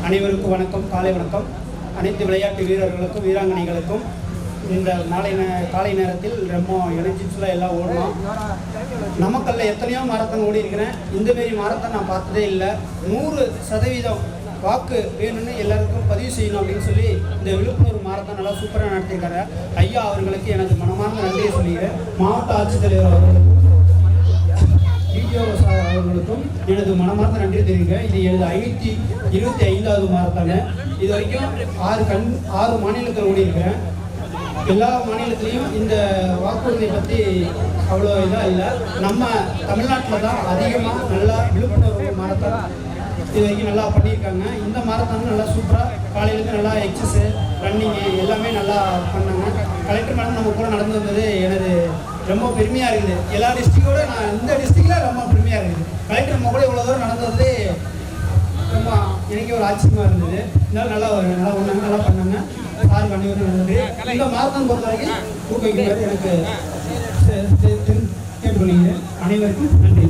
அனைவருக்கும் வணக்கம், காலை வணக்கம். அனைத்து விளையாட்டு வீரர்களுக்கும் வீராங்கனைகளுக்கும் இந்த காலை நேரத்தில் ரொம்ப எனர்ஜிஃபுல்லாக எல்லாம் ஓடணும். நமக்கல்ல எத்தனையோ மாரத்தான் ஓடி இருக்கிறேன். இந்தமாரி மாரத்தான் நான் பார்த்ததே இல்லை. 100% வாக்கு வேணும்னு எல்லாருக்கும் பதிவு செய்யணும் அப்படின்னு சொல்லி இந்த விழுப்புணர்வு மாரத்தான் நல்லா சூப்பராக நடத்தியிருக்காரு. ஐயா அவர்களுக்கு எனது மனமார்ந்த நன்றியை சொல்லிக்கிறேன். மாவட்ட ஆட்சித்தலைவர் அவர்களுக்கும் டிடிஓ அவர்களுக்கும் எனது மனமார்ந்த நன்றி தெரிவிக்கிறேன். இது எனது 525வது மாரத்தானு. இது வரைக்கும் 6 மாநிலத்தில் ஓடி இருக்கிறேன். எல்லா மாநிலத்திலையும் இந்த வாக்குறுதியை பற்றி அவ்வளோ இதாக இல்லை. நம்ம தமிழ்நாட்டில் தான் அதிகமாக நல்லா விழுப்புணர்வு மாரத்தான் இது வரைக்கும் நல்லா பண்ணியிருக்காங்க. இந்த மாரத்தானும் நல்லா சூப்பராக காலையிலேருந்து நல்லா எக்ஸசைஸ் ரன்னிங்கு எல்லாமே நல்லா பண்ணாங்க. கலெக்டர் மேடம் நம்ம கூட நடந்து வந்தது எனது ரொம்ப பெருமையாக இருக்குது. எல்லா டிஸ்ட்ரிக்டோட நான் இந்த டிஸ்ட்ரிக்டில் ரொம்ப பெருமையாக இருக்குது. கலெக்டர் நம்ம கூட இவ்வளோ தூரம் நடந்து வந்து ரொம்ப எனக்கு ஒரு ஆச்சரியமாக இருந்தது. இருந்தாலும் நல்லா ஒன்றாங்க, நல்லா பண்ணாங்க. சாருக்கு அனைவரும் நன்றி. இந்த மாரத்தான் பொறுத்த வரைக்கும் ஊக்குவிக்கிறது எனக்கு கேட்டுக்கொள்கிறேன். அனைவருக்கும் நன்றி.